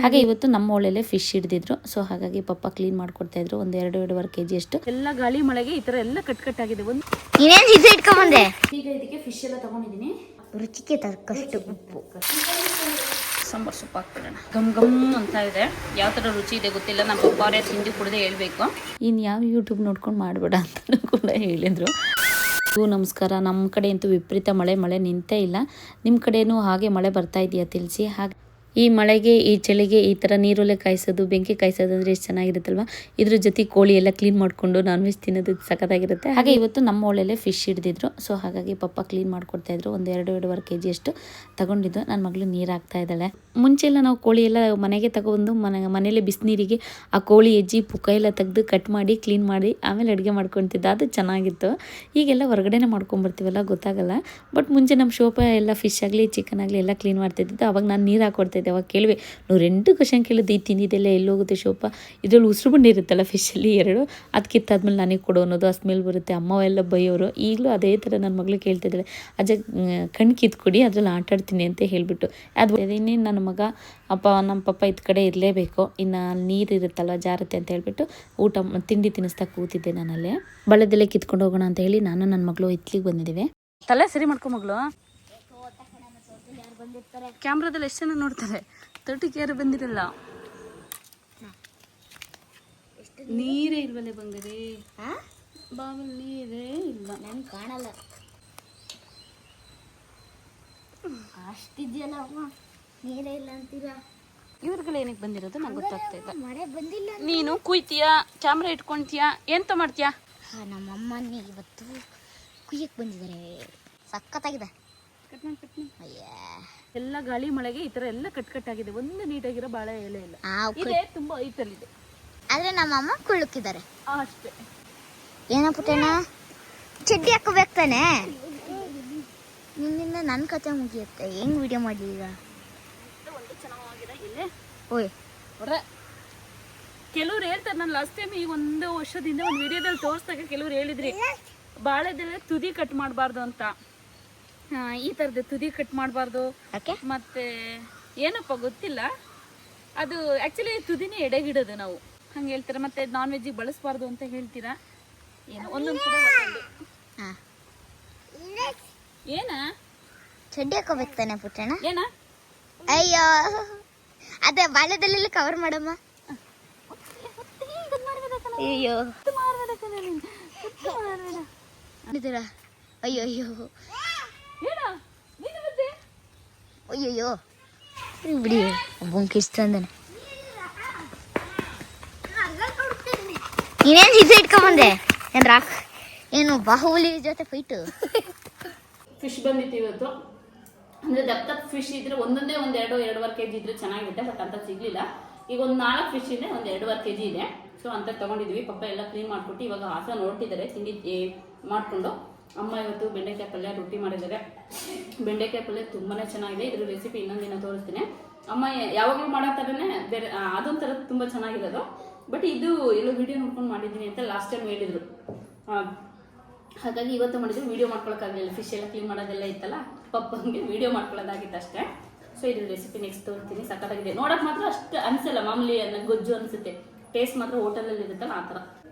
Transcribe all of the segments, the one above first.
ಹಾಗೆ ಇವತ್ತು ನಮ್ಮ ಒಳ್ಳೆಲೆ ಫಿಶ್ ಹಿಡಿದಿದ್ರು. ಸೊ ಹಾಗಾಗಿ ಪಪ್ಪ ಕ್ಲೀನ್ ಮಾಡ್ಕೊಡ್ತಾ ಇದ್ರು. ಒಂದು 2-2.5 kg ಅಷ್ಟು. ಎಲ್ಲ ಗಾಳಿ ಮಳೆಗೆ ಈ ತರ ಎಲ್ಲ ಕಟ್ಟಾಗಿದೆ. ಇಟ್ಕೊಂಬಂದೆ. ಈಗ ಇದಕ್ಕೆ ಫಿಶ್ ಎಲ್ಲ ತಗೊಂಡಿದ್ದೀನಿ. ರುಚಿಗೆ ತಕ್ಕಷ್ಟು ಉಪ್ಪು, ಸಾಂಬಾರ್ ಸೊಪ್ಪು ಹಾಕ್ಬಿಡೋಣ. ಗಮ್ ಗಮ್ ಅಂತ ಇದೆ. ಯಾವ ಥರ ರುಚಿ ಇದೆ ಗೊತ್ತಿಲ್ಲ. ನಮ್ಮ ಪಪ್ಪ ಅವರೇ ತಿಂದು ಕುಡ್ದೆ ಹೇಳ್ಬೇಕು. ಇನ್ನು ಯಾವ ಯೂಟ್ಯೂಬ್ ನೋಡ್ಕೊಂಡು ಮಾಡಬೇಡ ಅಂತ ಕೂಡ ಹೇಳಿದ್ರು. ನಮಸ್ಕಾರ. ನಮ್ಮ ಕಡೆ ಅಂತೂ ವಿಪರೀತ ಮಳೆ ನಿಂತೇ ಇಲ್ಲ. ನಿಮ್ಮ ಕಡೆನೂ ಹಾಗೆ ಮಳೆ ಬರ್ತಾ ಇದೆಯಾ ತಿಳಿಸಿ. ಹಾಗೆ ಈ ಮಳೆಗೆ ಈ ಚಳಿಗೆ ಈ ಥರ ನೀರೊಲೆ ಕಾಯಿಸೋದು, ಬೆಂಕಿ ಕಾಯಿಸೋದು ಅಂದರೆ ಎಷ್ಟು ಚೆನ್ನಾಗಿರುತ್ತಲ್ವ. ಇದ್ರ ಜೊತೆ ಕೋಳಿ ಎಲ್ಲ ಕ್ಲೀನ್ ಮಾಡಿಕೊಂಡು ನಾನ್ ವೆಜ್ ತಿನ್ನೋದು ಸಖತ್ತಾಗಿರುತ್ತೆ. ಹಾಗೆ ಇವತ್ತು ನಮ್ಮ ಒಳ್ಳೆಲೆ ಫಿಶ್ ಹಿಡಿದಿದ್ರು. ಸೊ ಹಾಗಾಗಿ ಪಪ್ಪ ಕ್ಲೀನ್ ಮಾಡ್ಕೊಡ್ತಾ ಇದ್ರು. ಒಂದು 2-2.5 kg ಅಷ್ಟು ತಗೊಂಡಿದ್ದು. ನನ್ನ ಮಗಳು ನೀರು ಹಾಕ್ತಾ ಇದ್ದಾಳೆ. ಮುಂಚೆ ಎಲ್ಲ ನಾವು ಕೋಳಿ ಎಲ್ಲ ಮನೆಗೆ ತಗೊಂಡು ಮನೇಲಿ ಬಿಸಿನೀರಿಗೆ ಆ ಕೋಳಿ ಹೆಜ್ಜಿ ಪುಕ್ಕ ಎಲ್ಲ ತೆಗೆದು ಕಟ್ ಮಾಡಿ ಕ್ಲೀನ್ ಮಾಡಿ ಆಮೇಲೆ ಅಡುಗೆ ಮಾಡ್ಕೊತಿದ್ದೆ. ಅದು ಚೆನ್ನಾಗಿತ್ತು. ಈಗೆಲ್ಲ ಹೊರಗಡೆನೇ ಮಾಡ್ಕೊಂಬರ್ತೀವಲ್ಲ, ಗೊತ್ತಾಗಲ್ಲ. ಬಟ್ ಮುಂಚೆ ನಮ್ಮ ಶೋಪ ಎಲ್ಲ ಫಿಶ್ ಆಗಲಿ ಚಿಕನ್ ಆಗಲಿ ಎಲ್ಲ ಕ್ಲೀನ್ ಮಾಡ್ತಿದ್ದಿದ್ದು. ಅವಾಗ ನಾನು ನೀರು ಹಾಕ್ಕೊಡ್ತಾಯಿದ್ದೆ. ಅವಾಗ ಕೇಳುವೆ, 102 ಕ್ವಶನ್ ಕೇಳಿದ್ದು, ಈ ತಿಂದಿದ್ದೆಲ್ಲ ಎಲ್ಲೋಗುತ್ತೆ ಶೋಪ, ಇದ್ರಲ್ಲಿ ಉಸಿರು ಬಂಡಿ ಇರುತ್ತಲ್ಲ ಫಿಶಲ್ಲಿ 2, ಅದು ಕಿತ್ತಾದ್ಮೇಲೆ ನನಗೆ ಕೊಡೋ ಅನ್ನೋದು, ಆ ಸ್ಮೆಲ್ ಬರುತ್ತೆ. ಅಮ್ಮ ಎಲ್ಲ ಬೈಯೋರು. ಈಗಲೂ ಅದೇ ಥರ ನನ್ನ ಮಗಳು ಕೇಳ್ತಿದ್ದಾಳೆ, ಅಜ್ಜ ಕಣ್ಣು ಕಿತ್ಕೊಡಿ, ಅದ್ರಲ್ಲಿ ಆಟಾಡ್ತೀನಿ ಅಂತ ಹೇಳಿಬಿಟ್ಟು. ಅದು ಇನ್ನೇನು ನನ್ನ ಮಗ ನಮ್ಮ ಪಪ್ಪ ಇದ್ ಕಡೆ ಇರಲೇಬೇಕು, ಇನ್ನು ನೀರು ಇರುತ್ತಲ್ವ ಜಾರತ್ತೆ ಅಂತ ಹೇಳ್ಬಿಟ್ಟು ತಿಂಡಿ ತಿನ್ನಿಸ್ತಾ ಕೂತಿದ್ದೆ ನಾನಲ್ಲೇ. ಬಳ್ಳದಲ್ಲೇ ಕಿತ್ಕೊಂಡು ಹೋಗೋಣ ಅಂತ ಹೇಳಿ ನಾನು ನನ್ನ ಮಗಳು ಇತ್ಲಿಗೆ ಬಂದಿದ್ದೀವಿ. ತಲೆ ಸರಿ ಮಾಡ್ಕೊ ಮಗಳು. ಕ್ಯಾಮ್ರಾದಲ್ಲಿ ಎಷ್ಟು ಜನ ನೋಡ್ತಾರೆ, 30 ಯಾರು ಬಂದಿರಲ್ಲ. ನೀರೇ ಇಲ್ವಲ್ಲೇ ಬಂಗರಿ, ಬಾವಲ್ಲಿ ನೀರೇ ಇಲ್ಲ. ನನ್ ಕಾಣಲ್ಲ ಅಷ್ಟಿದ್ಯಲ್ಲ ಅಮ್ಮ, ನೀರೇ ಇಲ್ಲ ಅಂತೀರಾ. ಇವ್ರುಗಳು ಏನಕ್ಕೆ ಬಂದಿರೋದು ನಂಗೆ ಗೊತ್ತಾಗ್ತಾ ಇಲ್ಲ. ಮಳೆ ಬಂದಿಲ್ಲ. ನೀನು ಕುಯ್ತೀಯಾ, ಕ್ಯಾಮ್ರಾ ಇಟ್ಕೊಂತೀಯಾ, ಎಂತ ಮಾಡ್ತೀಯಾ? ನಮ್ಮಮ್ಮನೇ ಇವತ್ತು ಕುಯ್ಯಕ್ಕೆ ಬಂದಿದ್ದಾರೆ. ಸಖತ್ತಾಗಿದೆ. ಎಲ್ಲ ಗಾಳಿ ಮಳೆಗೆ ಈ ತರ ಎಲ್ಲ ಕಟ್ಟಾಗಿದೆ. ಒಂದು ನೀಟಾಗಿರೋ ಬಾಳೆ ಎಲೆ ಇಲ್ಲ. ಇದೆ ತುಂಬಾ ಐತಲ್ಲಿದೆ. ಆದ್ರೆ ನಮ್ಮಮ್ಮ ಕುಳ್ಳುಕಿದ್ದಾರೆ ಅಷ್ಟೇ. ಏನೋ ಪುಟ್ಟಣ್ಣ, ಚಡ್ಡಿ ಹಾಕೋಬೇಕು ತಾನೆ. ನಿನ್ನಿಂದ ನನ್ನ ಕತೆ ಮುಗಿಯುತ್ತೆ. ಹೆಂಗ್ ವಿಡಿಯೋ ಮಾಡಲಿ ಈಗ? ಓಯ್ ಕೆಲವ್ರು ಹೇಳ್ತಾರೆ, ನಾನು ಲಾಸ್ಟ್ ಟೈಮ್ ಈ 1 ವರ್ಷದಿಂದ ಒಂದು ವಿಡಿಯೋದಲ್ಲಿ ತೋರಿಸಿದಾಗ ಕೆಲವ್ರು ಹೇಳಿದ್ರಿ ಬಾಳೆದೆಲ್ಲ ತುದಿ ಕಟ್ ಮಾಡಬಾರ್ದು ಅಂತ. ಈ ಥರದ್ದು ತುದಿ ಕಟ್ ಮಾಡಬಾರ್ದು. ಮತ್ತೆ ಏನಪ್ಪ ಗೊತ್ತಿಲ್ಲ, ಅದು ಆ್ಯಕ್ಚುಲಿ ತುದಿನೇ ಎಡೆಗಿಡೋದು ನಾವು, ಹಂಗೆ ಹೇಳ್ತಾರೆ. ಮತ್ತೆ ನಾನ್ ವೆಜ್ಜಿಗೆ ಬಳಸಬಾರ್ದು ಅಂತ ಹೇಳ್ತೀರಾ. ಏನೋ ಒಂದೊಂದು ಕೂಡ ಒಂದೊಂದು. ಏನ ಚಡ್ಡಿ ಹಾಕೋಬೇಕು ತಾನೆ ಪುಟ್ಟಣ್ಣ? ಏನ ಅಯ್ಯೋ, ಅದೇ ಬಾಲ್ಯದಲ್ಲೆಲ್ಲ ಕವರ್ ಮಾಡಮ್ಮ. ಅಯ್ಯೋ ಅಯ್ಯೋ ಅಯ್ಯೋ ಅಯ್ಯಯ್ಯೋ ಬಿಡಿ, ಒಬ್ಬಂಗೆ ಇಷ್ಟ ಅಂದಾನೆ. ನೀನೇನು ಇದು ಇಟ್ಕೊಂಬಂದೆ ಏನು ಬಾಹುಬಲಿ ಜೊತೆ ಫೈಟು? ಫಿಶ್ ಬಂದಿತ್ತು ಇವತ್ತು. ಅಂದರೆ ದಪ್ಪ ಫಿಶ್ ಇದ್ರೆ ಒಂದೊಂದೇ 1-2.5 kg ಇದ್ರೆ ಚೆನ್ನಾಗಿರುತ್ತೆ. ಬಟ್ ಅಂತ ಸಿಗ್ಲಿಲ್ಲ. ಈಗ ಒಂದು 4 ಫಿಶ್ ಇದೆ, 1-2.5 kg ಇದೆ. ಸೊ ಅಂತ ತಗೊಂಡಿದ್ವಿ. ಪಪ್ಪ ಎಲ್ಲ ಕ್ಲೀನ್ ಮಾಡ್ಕೊಟ್ಟು ಇವಾಗ ಹಾಸ ನೋಡ್ತಿದ್ದಾರೆ ತಿಂಡಿ ಮಾಡಿಕೊಂಡು. ಅಮ್ಮ ಇವತ್ತು ಬೆಂಡೆಕಾಯಿ ಪಲ್ಯ ರೊಟ್ಟಿ ಮಾಡಿದ್ದಾರೆ. ಬೆಂಡೆಕಾಯಿ ಪಲ್ಯ ತುಂಬಾ ಚೆನ್ನಾಗಿದೆ. ಇದ್ರ ರೆಸಿಪಿ ಇನ್ನೊಂದಿನ ತೋರಿಸ್ತೀನಿ. ಅಮ್ಮ ಯಾವಾಗಲೂ ಮಾಡೋ ಥರನೇ ಬೇರೆ, ಅದೊಂಥರ ತುಂಬ ಚೆನ್ನಾಗಿರೋದು. ಬಟ್ ಇದು ಎಲ್ಲೋ ವಿಡಿಯೋ ನೋಡ್ಕೊಂಡು ಮಾಡಿದ್ದೀನಿ ಅಂತ ಲಾಸ್ಟ್ ಟೈಮ್ ಹೇಳಿದರು. ಹಾಗಾಗಿ ಇವತ್ತು ಮಾಡಿದ್ರು. ವೀಡಿಯೋ ಮಾಡ್ಕೊಳಕ್ಕಾಗಲಿಲ್ಲ, ಫಿಶ್ ಎಲ್ಲ ಕ್ಲೀನ್ ಮಾಡೋದೆಲ್ಲ ಇತ್ತಲ್ಲ, ಪಪ್ಪಂಗೆ ವೀಡಿಯೋ ಮಾಡ್ಕೊಳ್ಳೋದಾಗಿತ್ತು ಅಷ್ಟೇ. ಸೊ ಇದ್ರ ರೆಸಿಪಿ ನೆಕ್ಸ್ಟ್ ತೋರಿಸ್ತೀನಿ. ಸಖತ್ತಾಗಿದೆ. ನೋಡೋಕೆ ಮಾತ್ರ ಅಷ್ಟು ಅನಿಸಲ್ಲ, ಮಾಮೂಲಿ ಗೊಜ್ಜು ಅನಿಸುತ್ತೆ. ಟೇಸ್ಟ್ ಮಾತ್ರ ಹೋಟೆಲಲ್ಲಿ ಇರುತ್ತಲ್ಲ ಆ ಥರ.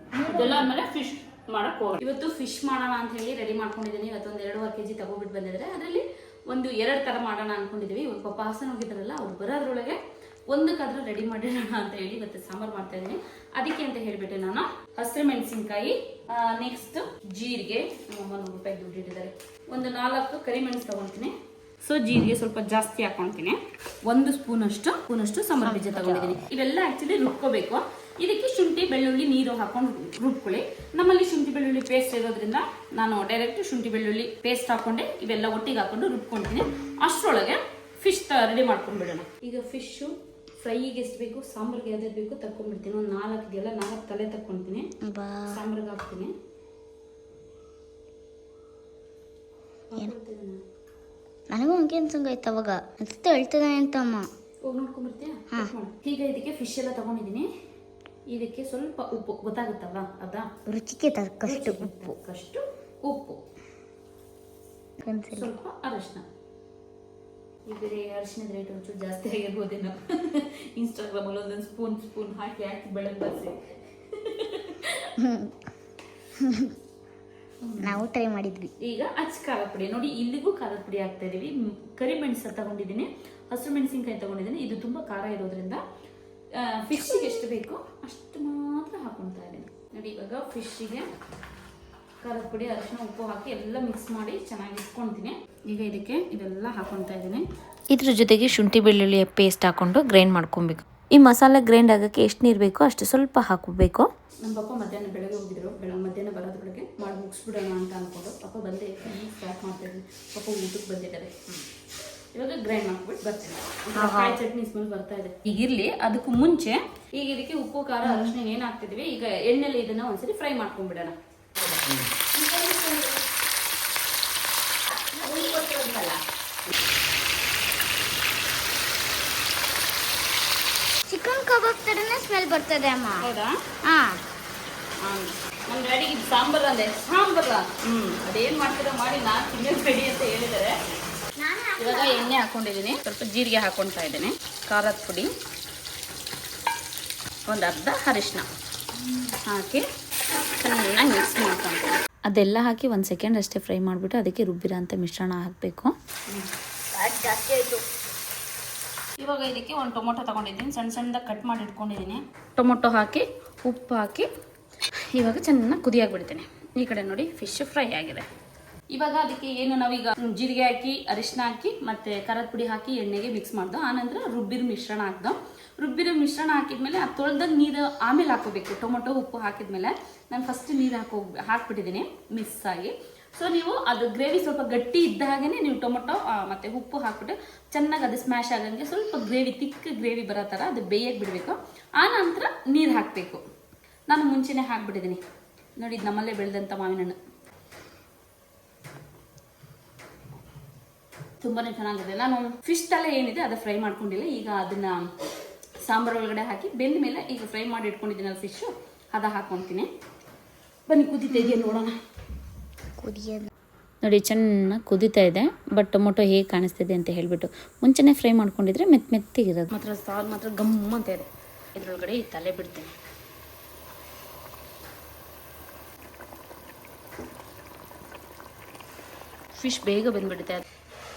ಇದೆಲ್ಲ ಆದಮೇಲೆ ಫಿಶ್ ಮಾಡಕ್ಕೆ ಹೋಗೋಣ. ಇವತ್ತು ಫಿಶ್ ಮಾಡೋಣ ಅಂತ ಹೇಳಿ ರೆಡಿ ಮಾಡ್ಕೊಂಡಿದ್ದೀನಿ. ಇವತ್ತು 1-2.5 kg ತಗೋಬಿಟ್ಟು ಬಂದಿದ್ದಾರೆ. ಅದರಲ್ಲಿ 1-2 ಥರ ಮಾಡೋಣ ಅಂದ್ಕೊಂಡಿದ್ದೀವಿ. ಇವಾಗ ಪಪ್ಪ ಹಾಸನ ಹೋಗಿದ್ದಾರಲ್ಲ, ಅವ್ರು ಬರೋದ್ರೊಳಗೆ ಒಂದಕ್ಕಾದ್ರೂ ರೆಡಿ ಮಾಡಿರೋಣ ಅಂತ ಹೇಳಿ ಇವತ್ತು ಸಾಂಬಾರು ಮಾಡ್ತಾ ಇದ್ದೀನಿ. ಅದಕ್ಕೆ ಅಂತ ಹೇಳಿಬಿಟ್ಟು ನಾನು ಹಸಿರು ಮೆಣಸಿನ್ಕಾಯಿ, ನೆಕ್ಸ್ಟ್ ಜೀರಿಗೆ, 100 ರೂಪಾಯಿ ದುಡ್ಡು ಇಟ್ಟಿದ್ದಾರೆ. 4 ಕರಿಮೆಣಸು ತಗೊಳ್ತೀನಿ. ಸೊ ಜೀರಿಗೆ ಸ್ವಲ್ಪ ಜಾಸ್ತಿ ಹಾಕೊಳ್ತೀನಿ. 1 ಸ್ಪೂನಷ್ಟು ಸಾಂಬಾರು ಬೀಜ ತಗೊಂಡಿದ್ದೀನಿ. ಇವೆಲ್ಲ ಆ್ಯಕ್ಚುಲಿ ರುಬ್ಕೋಬೇಕು. ಇದಕ್ಕೆ ಶುಂಠಿ ಬೆಳ್ಳುಳ್ಳಿ ನೀರು ಹಾಕೊಂಡು ರುಬ್ಕೊಳ್ಳಿ. ನಮ್ಮಲ್ಲಿ ಶುಂಠಿ ಬೆಳ್ಳುಳ್ಳಿ ಪೇಸ್ಟ್ ಇರೋದ್ರಿಂದ ನಾನು ಡೈರೆಕ್ಟ್ ಶುಂಠಿ ಬೆಳ್ಳುಳ್ಳಿ ಪೇಸ್ಟ್ ಹಾಕೊಂಡೆ ಇವೆಲ್ಲ ಒಟ್ಟಿಗೆ ಹಾಕೊಂಡು ರುಬ್ಕೊಳ್ತೀನಿ. ಅಷ್ಟರೊಳಗೆ ಫಿಶ್ ರೆಡಿ ಮಾಡ್ಕೊಂಡ್ಬಿಡೋಣ. ಈಗ ಫಿಶು ಫ್ರೈಗೆ ಎಷ್ಟು ಬೇಕು, ಸಾಂಬಾರ್ಗೆ ಯಾವ್ದು ಬೇಕು ತಕೊಂಡ್ಬಿಡ್ತೀನಿ. ಒಂದು 4 ಇದೆಯಲ್ಲ, 4 ತಲೆ ತಕ್ಕೊಳ್ತೀನಿ. ಸಾಂಬಾರ್ಗೆ ಹಾಕ್ತೀನಿ. ನನಗೂ ಹಂಗೆ ಅನ್ಸಂಗಾಯ್ತು ಅವಾಗ. ಅನ್ಸುತ್ತೆ ಹೇಳ್ತದೆ ಅಂತ ಅಮ್ಮ. ಹೋಗಿ ನೋಡ್ಕೊಂಡ್ಬರ್ತೀಯ? ಈಗ ಇದಕ್ಕೆ ಫಿಶ್ ಎಲ್ಲ ತಗೊಂಡಿದ್ದೀನಿ. ಇದಕ್ಕೆ ಸ್ವಲ್ಪ ಉಪ್ಪು, ಗೊತ್ತಾಗುತ್ತಲ್ವಾ ಅದಾ, ರುಚಿಗೆ ತಕ್ಕಷ್ಟು ಉಪ್ಪು, ಸ್ವಲ್ಪ ಅರಶಿನ, ಈ ಬೇರೆ ಅರಿಶಿಣದ ರೇಟ್ ಒಂಚೂರು ಜಾಸ್ತಿ ಆಗಿರ್ಬೋದೇನೋ. ಇನ್ಸ್ಟಾಗ್ರಾಮಲ್ಲಿ ಒಂದೊಂದು ಸ್ಪೂನ್ ಹಾಕಿ ಬೆಳಗ್ಗೆ ಬರ್ಸಿ. ನಾವು ಟ್ರೈ ಮಾಡಿದ್ವಿ. ಈಗ ಖಾರದ ಪುಡಿ ನೋಡಿ, ಇಲ್ಲಿಗೂ ಖಾರದ ಪುಡಿ ಹಾಕ್ತಾ ಇದೀವಿ. ಕರಿಮೆಣಸು ತಗೊಂಡಿದ್ದೀನಿ, ಹಸಿರು ಮೆಣಸಿನ್ಕಾಯಿ ತಗೊಂಡಿದ್ದೀನಿ. ಇದು ತುಂಬಾ ಖಾರ ಇರೋದ್ರಿಂದ ಫಿಶ್ಗೆ ಎಷ್ಟು ಬೇಕೋ ಅಷ್ಟು ಮಾತ್ರ ಹಾಕೊಳ್ತಾ ಇದ್ದೀನಿ. ನೋಡಿ ಇವಾಗ ಫಿಶ್ಗೆ ಖಾರದ ಪುಡಿ, ಅರಿಶಿನ, ಉಪ್ಪು ಹಾಕಿ ಎಲ್ಲ ಮಿಕ್ಸ್ ಮಾಡಿ ಚೆನ್ನಾಗಿ ಇಟ್ಕೊಳ್ತೀನಿ. ಈಗ ಇದಕ್ಕೆ ಇದೆಲ್ಲ ಹಾಕೊಳ್ತಾ ಇದ್ದೀನಿ. ಇದ್ರ ಜೊತೆಗೆ ಶುಂಠಿ ಬೆಳ್ಳುಳ್ಳಿಯ ಪೇಸ್ಟ್ ಹಾಕೊಂಡು ಗ್ರೈಂಡ್ ಮಾಡ್ಕೊಬೇಕು. ಈ ಮಸಾಲೆ ಗ್ರೈಂಡ್ ಆಗೋಕ್ಕೆ ಎಷ್ಟು ನೀರು ಬೇಕೋ ಅಷ್ಟು ಸ್ವಲ್ಪ ಹಾಕಬೇಕು. ನಮ್ಮ ಪಪ್ಪ ಮಧ್ಯಾಹ್ನ ಬೆಳಗ್ಗೆ ಹೋಗಿದ್ರು. ಮಧ್ಯಾಹ್ನ ಬರೋದ್ರ ಬೆಳಗ್ಗೆ ಮಾಡಿ ಮುಗಿಸ್ಬಿಡೋಣ ಅಂತ ಅನ್ಕೊಂಡು ಪಪ್ಪ ಬಂದೆ ಸ್ಟಾರ್ಟ್ ಮಾಡ್ತಾ ಇದ್ದೀನಿ. ಪಪ್ಪ ಊಟಕ್ಕೆ ಬಂದಿದ್ದಾರೆ. ಇವಾಗ ಗ್ರೈಂಡ್ ಮಾಡ್ಬಿಟ್ಟು ಬರ್ತೀನಿ. ಕಾಯಿ ಚಟ್ನಿ ಸ್ಮೆಲ್ ಬರ್ತಾ ಇದೆ. ಈಗ ಇರ್ಲಿ, ಅದಕ್ಕೂ ಮುಂಚೆ ಈಗ ಇದಕ್ಕೆ ಉಪ್ಪು, ಖಾರ, ಅರಿಶಿನ ಏನ್ ಹಾಕ್ತಿದೀವಿ, ಈಗ ಎಣ್ಣೆಲಿ ಇದನ್ನ ಒಂದ್ಸರಿ ಫ್ರೈ ಮಾಡ್ಕೊಂಡ್ಬಿಡೋಣ. ಚಿಕನ್ ಕಬಾಬ್ ತರನೇ ಸ್ಮೆಲ್ ಬರ್ತದೆ ಅಮ್ಮ. ಹೌದಾ? ಹಾ, ನಮ್ ಡ್ಯಾಡಿಗೆ ಇದು ಸಾಂಬಾರ್ ಅದೇನ್ ಮಾಡ್ತೀರಾ ಮಾಡಿ, ನಾ ತಿನ್ನೋದು ರೆಡಿ ಅಂತ ಹೇಳಿದ್ದಾರೆ. ಇವಾಗ ಎಣ್ಣೆ ಹಾಕೊಂಡಿದ್ದೀನಿ, ಸ್ವಲ್ಪ ಜೀರಿಗೆ ಹಾಕೊಳ್ತಾ ಇದ್ದೀನಿ, ಖಾರದ ಪುಡಿ, ಒಂದು ಅರ್ಧ ಅರಿಶಿನ ಹಾಕಿ ಚೆನ್ನಾಗಿ ಮಿಕ್ಸ್ ಮಾಡ್ಕೊಂತೀನಿ. ಅದೆಲ್ಲ ಹಾಕಿ 1 ಸೆಕೆಂಡ್ ಅಷ್ಟೇ ಫ್ರೈ ಮಾಡಿಬಿಟ್ಟು ಅದಕ್ಕೆ ರುಬ್ಬಿರೋಂಥ ಮಿಶ್ರಣ ಹಾಕಬೇಕು. ಜಾಸ್ತಿ ಆಯ್ತು. ಇವಾಗ ಇದಕ್ಕೆ ಒಂದು ಟೊಮೊಟೊ ತಗೊಂಡಿದ್ದೀನಿ, ಸಣ್ಣ ಸಣ್ಣದಾಗಿ ಕಟ್ ಮಾಡಿ ಇಟ್ಕೊಂಡಿದ್ದೀನಿ. ಟೊಮೊಟೊ ಹಾಕಿ ಉಪ್ಪು ಹಾಕಿ ಇವಾಗ ಚೆನ್ನಾಗಿ ಕುದಿಯಾಗ್ಬಿಡ್ತೀನಿ. ಈ ಕಡೆ ನೋಡಿ ಫಿಶ್ ಫ್ರೈ ಆಗಿದೆ. ಇವಾಗ ಅದಕ್ಕೆ ಏನು ನಾವೀಗ ಜೀರಿಗೆ ಹಾಕಿ, ಅರಿಶಿನ ಹಾಕಿ ಮತ್ತೆ ಖಾರದ ಪುಡಿ ಹಾಕಿ ಎಣ್ಣೆಗೆ ಮಿಕ್ಸ್ ಮಾಡ್ದು. ಆನಂತರ ರುಬ್ಬಿರೋ ಮಿಶ್ರಣ ಹಾಕ್ದು. ರುಬ್ಬಿರೋ ಮಿಶ್ರಣ ಹಾಕಿದ್ಮೇಲೆ ಅದು ತೊಳೆದಾಗ ನೀರು ಆಮೇಲೆ ಹಾಕೋಬೇಕು. ಟೊಮೊಟೊ ಉಪ್ಪು ಹಾಕಿದ್ಮೇಲೆ ನಾನು ಫಸ್ಟ್ ನೀರು ಹಾಕ್ಬಿಟ್ಟಿದ್ದೀನಿ ಮಿಕ್ಸ್ ಆಗಿ. ಸೊ ನೀವು ಅದು ಗ್ರೇವಿ ಸ್ವಲ್ಪ ಗಟ್ಟಿ ಇದ್ದ ಹಾಗೇನೆ ನೀವು ಟೊಮೊಟೊ ಮತ್ತೆ ಉಪ್ಪು ಹಾಕ್ಬಿಟ್ಟು ಚೆನ್ನಾಗಿ ಅದು ಸ್ಮ್ಯಾಶ್ ಆಗಂಗೆ ಸ್ವಲ್ಪ ಗ್ರೇವಿ, ತಿಕ್ಕ ಗ್ರೇವಿ ಬರೋ ಥರ ಅದು ಬೇಯಕ್ಕೆ ಬಿಡಬೇಕು. ಆ ನಂತರ ನೀರು ಹಾಕಬೇಕು. ನಾನು ಮುಂಚೆನೇ ಹಾಕ್ಬಿಟ್ಟಿದ್ದೀನಿ ನೋಡಿ, ಇದು ನಮ್ಮಲ್ಲೇ ಬೆಳೆದಂಥ ಮಾವಿನ ಹಣ್ಣು. ತುಂಬಾನೇ ಚೆನ್ನಾಗಿದೆ. ನಾನು ಫಿಶ್ ತಲೆ ಏನಿದೆ ಅದು ಫ್ರೈ ಮಾಡ್ಕೊಂಡಿಲ್ಲ. ಈಗ ಅದನ್ನ ಸಾಂಬಾರ್ ಒಳಗಡೆ ಹಾಕಿ ಬೆಂದ ಮೇಲೆ ಈಗ ಫ್ರೈ ಮಾಡಿ ಇಟ್ಕೊಂಡಿದ್ದೀನಲ್ಲ ಫಿಶು, ಅದ ಹಾಕೊತೀನಿ. ಬನ್ನಿ ಕುದೀತಾ ಇದೆಯಾ ನೋಡೋಣ. ನೋಡಿ ಚೆನ್ನಾಗಿ ಕುದೀತಾ ಇದೆ. ಬಟ್ ಟೊಮೊಟೊ ಹೇಗೆ ಕಾಣಿಸ್ತಿದೆ ಅಂತ ಹೇಳಿಬಿಟ್ಟು ಮುಂಚೆನೇ ಫ್ರೈ ಮಾಡ್ಕೊಂಡಿದ್ರೆ ಮೆತ್ತಿಗಿರೋದು. ಮಾತ್ರ ಸಾರು ಮಾತ್ರ ಗಮ್ ಅಂತ ಇದೆ. ಇದ್ರೊಳಗಡೆ ಈ ತಲೆ ಬಿಡ್ತೀನಿ. ಫಿಶ್ ಬೇಗ ಬಂದ್ಬಿಡುತ್ತೆ.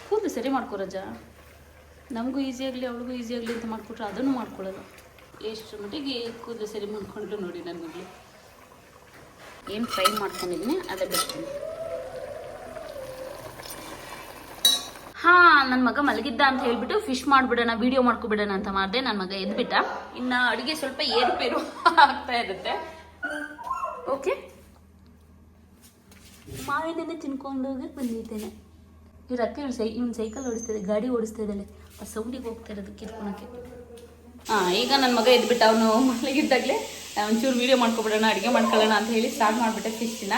ಕೂದಲು ಸರಿ ಮಾಡ್ಕೊ ರಜಾ, ನಮಗೂ ಈಸಿ ಆಗಲಿ ಅವಳಿಗೂ ಈಸಿ ಆಗಲಿ ಅಂತ ಮಾಡಿಕೊಟ್ರೆ ಅದನ್ನು ಮಾಡ್ಕೊಳ್ಳೋದು. ಎಷ್ಟು ಮಟ್ಟಿಗೆ ಕೂದಲು ಸರಿ ಮಾಡ್ಕೊಂಡು ನೋಡಿ. ನನಗೆ ಏನು ಫ್ರೈ ಮಾಡ್ಕೊಂಡಿದ್ದೀನಿ ಅದೇ ಬಿಡ್ತೀನಿ. ಹಾಂ, ನನ್ನ ಮಗ ಮಲಗಿದ್ದ ಅಂತ ಹೇಳ್ಬಿಟ್ಟು ಫಿಶ್ ಮಾಡಿಬಿಡೋಣ, ವಿಡಿಯೋ ಮಾಡ್ಕೊಬಿಡೋಣ ಅಂತ ಮಾಡಿದೆ. ನನ್ನ ಮಗ ಎದ್ಬಿಟ್ಟ. ಇನ್ನು ಅಡುಗೆ ಸ್ವಲ್ಪ ಏರುಪೇರು ಆಗ್ತಾ ಇರುತ್ತೆ. ಓಕೆ, ಮಾವಿನನ್ನೇ ತಿನ್ಕೊಂಡೋಗಿ ಬಂದಿದ್ದೇನೆ. ಇವ್ರ ಅಕ್ಕ ಇವ್ನು ಸೈಕಲ್ ಓಡಿಸ್ತಾ ಇದೆ, ಗಾಡಿ ಓಡಿಸ್ತಾ ಇದ್ದಾಳೆ. ಆ ಸೌಂಡಿಗೆ ಹೋಗ್ತಾ ಇರೋದು ಕಿರ್ಕೊಳಕ್ಕೆ. ಹಾಂ, ಈಗ ನನ್ನ ಮಗ ಎದ್ಬಿಟ್ಟು ಅವನು ಮಲಗಿದ್ದಾಗಲೇ ಒಂಚೂರು ವೀಡಿಯೋ ಮಾಡ್ಕೊಬಿಡೋಣ, ಅಡುಗೆ ಮಾಡ್ಕೊಳ್ಳೋಣ ಅಂತ ಹೇಳಿ ಸ್ಟಾರ್ಟ್ ಮಾಡಿಬಿಟ್ಟೆ ಫಿಶ್ನ.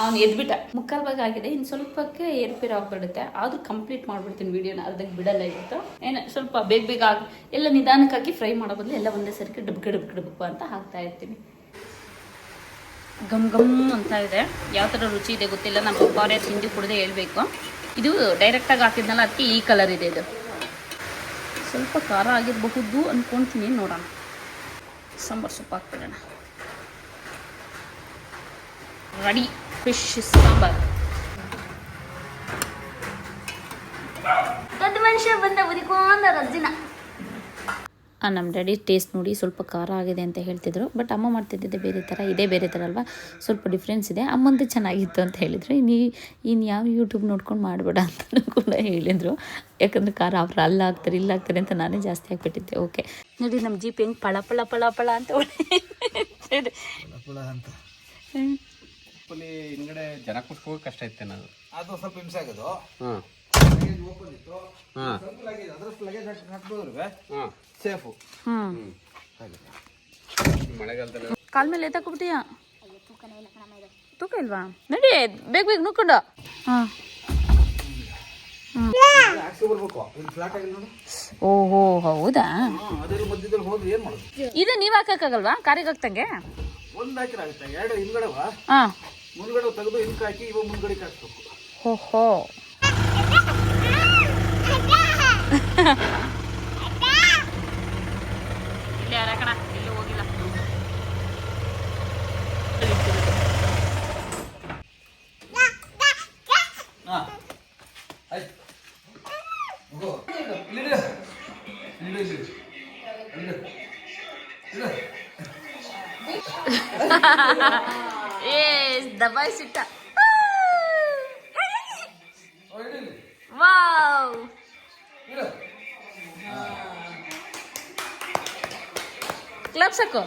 ಅವನು ಎದ್ಬಿಟ್ಟ. ಮುಕ್ಕಾಲು ಭಾಗ ಆಗಿದೆ, ಇನ್ನು ಸ್ವಲ್ಪಕ್ಕೆ ಏರ್ಪೇರು ಆಗಿಬಿಡುತ್ತೆ. ಆದರೂ ಕಂಪ್ಲೀಟ್ ಮಾಡಿಬಿಡ್ತೀನಿ ವೀಡಿಯೋನ, ಅರ್ಧಕ್ಕೆ ಬಿಡಲ್ಲ ಇವತ್ತು. ಏನು ಸ್ವಲ್ಪ ಬೇಗ ಆಗಿ ಎಲ್ಲ ನಿಧಾನಕ್ಕಾಗಿ ಫ್ರೈ ಮಾಡೋ ಬದಲು ಎಲ್ಲ ಒಂದೇ ಸರಿಗೆ ಡಬ್ಕು ಅಂತ ಹಾಕ್ತಾ ಇರ್ತೀನಿ. ಗಮ್ ಗಮ್ ಅಂತ ಇದೆ. ಯಾವ ಥರ ರುಚಿ ಇದೆ ಗೊತ್ತಿಲ್ಲ. ನಮ್ಮ ಪಪ್ಪಾರೇ ತಿಂಡಿ ಕುಡಿದೇ ಹೇಳ್ಬೇಕು. ಇದು ಡೈರೆಕ್ಟಾಗಿ ಹಾಕಿದ್ನಲ್ಲ, ಅದಕ್ಕೆ ಈ ಕಲರ್ ಇದೆ. ಇದು ಸ್ವಲ್ಪ ಖಾರ ಆಗಿರಬಹುದು ಅಂದ್ಕೊಳ್ತೀನಿ, ನೋಡೋಣ. ಸಾಂಬಾರು ಸೊಪ್ಪು ಹಾಕ್ಬಿಡೋಣ. Ready fish sambar. ದೊಡ್ಡ ಮನುಷ್ಯ ಬಂದ ಉದಿಕೊಂಡ ರಜ್ಜಿನ. ನಮ್ಮ ಡ್ಯಾಡಿ ಟೇಸ್ಟ್ ನೋಡಿ ಸ್ವಲ್ಪ ಖಾರ ಆಗಿದೆ ಅಂತ ಹೇಳ್ತಿದ್ರು. ಬಟ್ ಅಮ್ಮ ಮಾಡ್ತಿದ್ದಿದ್ದೆ ಬೇರೆ ಥರ, ಇದೇ ಬೇರೆ ಥರ ಅಲ್ವಾ, ಸ್ವಲ್ಪ ಡಿಫ್ರೆನ್ಸ್ ಇದೆ. ಅಮ್ಮಂದು ಚೆನ್ನಾಗಿತ್ತು ಅಂತ ಹೇಳಿದರು. ಇನ್ನು ಯಾವ ಯೂಟ್ಯೂಬ್ ನೋಡ್ಕೊಂಡು ಮಾಡಬೇಡ ಅಂತಲೂ ಕೂಡ ಹೇಳಿದರು. ಯಾಕಂದರೆ ಖಾರ ಅವ್ರು ಅಲ್ಲಿ ಹಾಕ್ತಾರೆ ಇಲ್ಲಿ ಹಾಕ್ತಾರೆ ಅಂತ ನಾನೇ ಜಾಸ್ತಿ ಹಾಕ್ಬಿಟ್ಟಿದ್ದೆ. ಓಕೆ ನೋಡಿ, ನಮ್ಮ ಜೀಪ್ ಹೆಂಗೆ ಪಳ ಪಳ ಪಳ ಪಳ ಅಂತ ಹಿಂದ್ಗಡೆ ಜನ ಕೂತ್ಕೋಗಿ ಕಷ್ಟ ಐತೆ ನಾನು. ಅದು ಸ್ವಲ್ಪ ಹಿಂಸೆ ಆಗೋದು. ಓಪನ್ ಇತ್ತು, ಅದ್ರಷ್ಟು ಲಗೇಜ್ ಹಾಕ್ಬೋದ್ರೆ ಸೇಫು. ಮಳೆಗಾಲದಲ್ಲಿ ಕಾಲ ಮೇಲೆ ಎತ್ತಾಕೊಬಿಟ್ಟಿಯಾ? ತೂಕ ಇಲ್ವಾ? ನಡಿ ಬೇಗ ನುಕ್ಕೊಂಡು. ಹಾಂ, ಬರ್ಬೇಕು. ಫ್ಲಾಟ್ ಆಗಿ ನೋಡು. ಓಹೋ, ಹೌದಾ? ಅದ್ರ ಮಧ್ಯದಲ್ಲಿ ಹೋದ್ರೆ ಏನ್ ಮಾಡೋದು? ಇದು ನೀವು ಹಾಕಕ್ಕಾಗಲ್ವಾ ಕಾರಿಗೆ ಹಾಕ್ತಂಗೆ? ಒಂದ್ ಹಾಕಿರಾಗುತ್ತೆ, ಎರಡು ಹಿಂದ್ಗಡೆವಾ ಹಾಂ, ಮುಂದ್ಗಡೆ ತೆಗೆದು ಹಿಂಕ್ ಹಾಕಿ ಇವಾಗ ಮುಂದ್ಗಡೆ ಹಾಕ್ಬೇಕು. ಓಹೋ. ಇಲ್ಲಿ ಯಾರ ಕಣ ಎಲ್ಲೂ ಹೋಗಿಲ್ಲ. ಹಾಂ ಆಯ್ತು ಹೋಗು. ಇಲ್ಲಿಡು ಇಲ್ಲಿಡು ಇಲ್ಲಿಡು ಇಲ್ಲಿಡು ಇಲ್ಲಿಡು. ಏ ದಬಾಯಿಸಿಟ್ಟ. ವಾವ್ ಕ್ಲಬ್ಸ್ ಹಾಕೋ.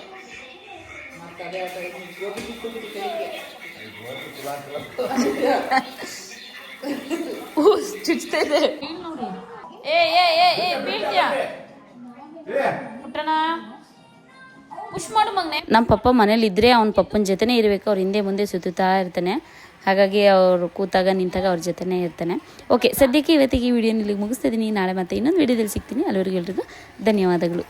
ಚುಚ್ತಾ ಇದೆ ನೋಡಿ. ಏ ಏ ಏ ಏ ಬೀಳ್ತೀಯ ಪುಟ್ಟಣ. ಪುಷ್ ಮಾಡು ಮಗನೆ. ನಮ್ಮ ಪಪ್ಪ ಮನೇಲಿ ಇದ್ದರೆ ಅವ್ನ ಪಪ್ಪನ ಜೊತೆನೇ ಇರಬೇಕು. ಅವ್ರು ಹಿಂದೆ ಮುಂದೆ ಸುತ್ತುತ್ತಾ ಇರ್ತಾನೆ. ಹಾಗಾಗಿ ಅವರು ಕೂತಾಗ ನಿಂತಾಗ ಅವ್ರ ಜೊತೆನೇ ಇರ್ತಾನೆ. ಓಕೆ, ಸದ್ಯಕ್ಕೆ ಇವತ್ತಿಗೆ ಈ ವಿಡಿಯೋನ ಇಲ್ಲಿಗೆ ಮುಗಿಸ್ತಿದ್ದೀನಿ. ನಾಳೆ ಮತ್ತೆ ಇನ್ನೊಂದು ವಿಡಿಯೋದಲ್ಲಿ ಸಿಗ್ತೀನಿ. ಅಲ್ಲಿವರೆಗೂ ಎಲ್ರಿಗೂ ಧನ್ಯವಾದಗಳು.